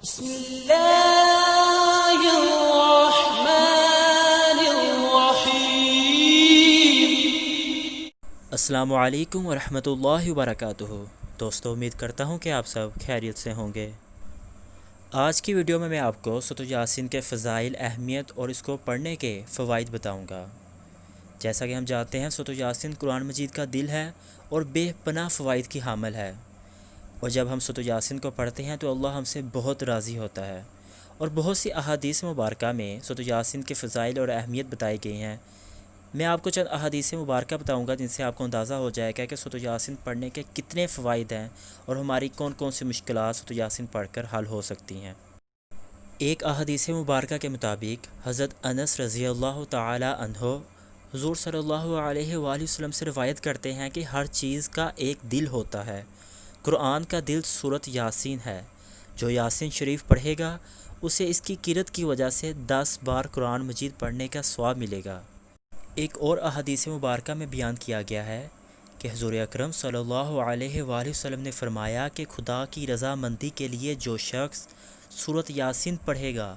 بسم اللہ الرحمن الرحیم۔ السلام علیکم ورحمۃ اللہ وبرکاتہ۔ دوستو، امید کرتا ہوں کہ آپ سب خیریت سے ہوں گے۔ آج کی ویڈیو میں آپ کو سورۃ یاسین کے فضائل، اہمیت اور اس کو پڑھنے کے فوائد بتاؤں گا۔ جیسا کہ ہم جانتے ہیں، سورۃ یاسین قرآن مجید کا دل ہے اور بے پناہ فوائد کی حامل ہے، اور جب ہم سورۃ یاسین کو پڑھتے ہیں تو اللہ ہم سے بہت راضی ہوتا ہے، اور بہت سی احادیث مبارکہ میں سورۃ یاسین کے فضائل اور اہمیت بتائی گئی ہیں۔ میں آپ کو چند احادیث مبارکہ بتاؤں گا جن سے آپ کو اندازہ ہو جائے گا کہ سورۃ یاسین پڑھنے کے کتنے فوائد ہیں اور ہماری کون کون سی مشکلات سورۃ یاسین پڑھ کر حل ہو سکتی ہیں۔ ایک احادیث مبارکہ کے مطابق حضرت انس رضی اللہ تعالی عنہ حضور صلی اللہ علیہ وآلہ وسلم سے روایت کرتے ہیں کہ ہر چیز کا ایک دل ہوتا ہے، قرآن کا دل سورۃ یاسین ہے۔ جو یاسین شریف پڑھے گا اسے اس کی قرأت کی وجہ سے 10 بار قرآن مجید پڑھنے کا ثواب ملے گا۔ ایک اور احادیث مبارکہ میں بیان کیا گیا ہے کہ حضور اکرم صلی اللہ علیہ وآلہ وسلم نے فرمایا کہ خدا کی رضامندی کے لیے جو شخص سورۃ یاسین پڑھے گا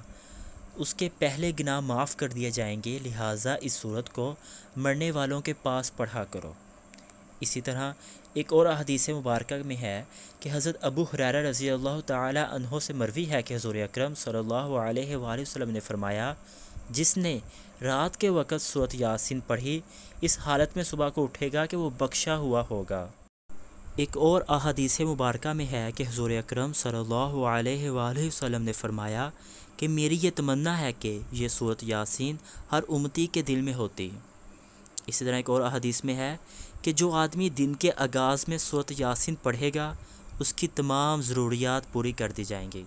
اس کے پہلے گناہ معاف کر دیے جائیں گے، لہٰذا اس سورت کو مرنے والوں کے پاس پڑھا کرو۔ اسی طرح ایک اور احادیث مبارکہ میں ہے کہ حضرت ابو ہریرہ رضی اللہ تعالی عنہ سے مروی ہے کہ حضور اکرم صلی اللہ علیہ وآلہ وسلم نے فرمایا، جس نے رات کے وقت سورۃ یاسین پڑھی اس حالت میں صبح کو اٹھے گا کہ وہ بخشا ہوا ہوگا۔ ایک اور احادیث مبارکہ میں ہے کہ حضور اکرم صلی اللہ علیہ وآلہ وسلم نے فرمایا کہ میری یہ تمنا ہے کہ یہ سورۃ یاسین ہر امتی کے دل میں ہوتی۔ اسی طرح ایک اور احادیث میں ہے کہ جو آدمی دن کے آغاز میں سورۃ یاسین پڑھے گا اس کی تمام ضروریات پوری کر دی جائیں گی۔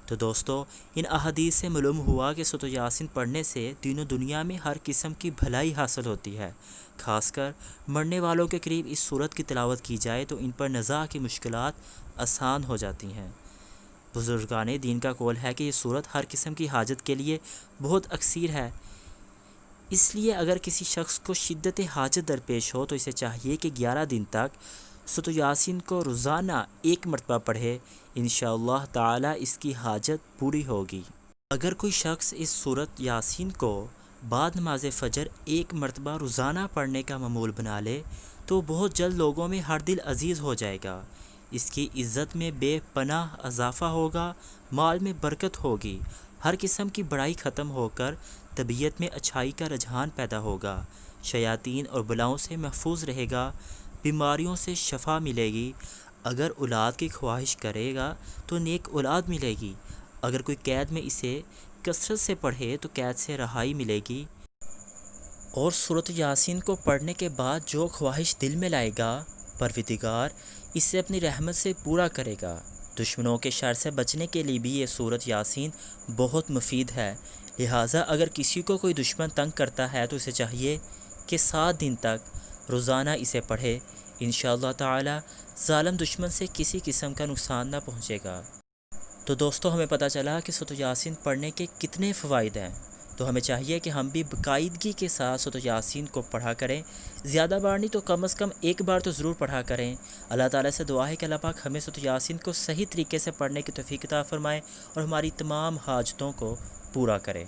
تو دوستو، ان احادیث سے معلوم ہوا کہ سورۃ یاسین پڑھنے سے دین و دنیا میں ہر قسم کی بھلائی حاصل ہوتی ہے۔ خاص کر مرنے والوں کے قریب اس سورت کی تلاوت کی جائے تو ان پر نزاع کی مشکلات آسان ہو جاتی ہیں۔ بزرگان دین کا قول ہے کہ یہ سورت ہر قسم کی حاجت کے لیے بہت اکثیر ہے، اس لیے اگر کسی شخص کو شدت حاجت درپیش ہو تو اسے چاہیے کہ 11 دن تک سورۃ یاسین کو روزانہ 1 مرتبہ پڑھے، انشاءاللہ تعالی اس کی حاجت پوری ہوگی۔ اگر کوئی شخص اس سورۃ یاسین کو بعد نماز فجر 1 مرتبہ روزانہ پڑھنے کا معمول بنا لے تو بہت جلد لوگوں میں ہر دل عزیز ہو جائے گا، اس کی عزت میں بے پناہ اضافہ ہوگا، مال میں برکت ہوگی، ہر قسم کی بڑائی ختم ہو کر طبیعت میں اچھائی کا رجحان پیدا ہوگا، شیاطین اور بلاؤں سے محفوظ رہے گا، بیماریوں سے شفا ملے گی، اگر اولاد کی خواہش کرے گا تو نیک اولاد ملے گی، اگر کوئی قید میں اسے کثرت سے پڑھے تو قید سے رہائی ملے گی، اور سورۃ یاسین کو پڑھنے کے بعد جو خواہش دل میں لائے گا پروردگار اسے اپنی رحمت سے پورا کرے گا۔ دشمنوں کے شر سے بچنے کے لیے بھی یہ سورۃ یاسین بہت مفید ہے، لہٰذا اگر کسی کو کوئی دشمن تنگ کرتا ہے تو اسے چاہیے کہ 7 دن تک روزانہ اسے پڑھے، انشاءاللہ تعالی ظالم دشمن سے کسی قسم کا نقصان نہ پہنچے گا۔ تو دوستو، ہمیں پتہ چلا کہ سورۃ یاسین پڑھنے کے کتنے فوائد ہیں، تو ہمیں چاہیے کہ ہم بھی باقاعدگی کے ساتھ سورۃ یاسین کو پڑھا کریں، زیادہ بار نہیں تو کم از کم 1 بار تو ضرور پڑھا کریں۔ اللہ تعالیٰ سے دعا ہے کہ اللہ پاک ہمیں سورۃ یاسین کو صحیح طریقے سے پڑھنے کی توفیق عطا فرمائے اور ہماری تمام حاجتوں کو پورا کرے۔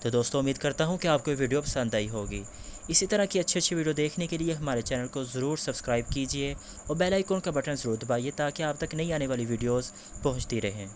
تو دوستو، امید کرتا ہوں کہ آپ کو یہ ویڈیو پسند آئی ہوگی۔ اسی طرح کی اچھی ویڈیو دیکھنے کے لیے ہمارے چینل کو ضرور سبسکرائب کیجئے اور بیل آئیکن کا بٹن ضرور دبائیے تاکہ آپ تک نئی آنے والی ویڈیوز پہنچتی رہیں۔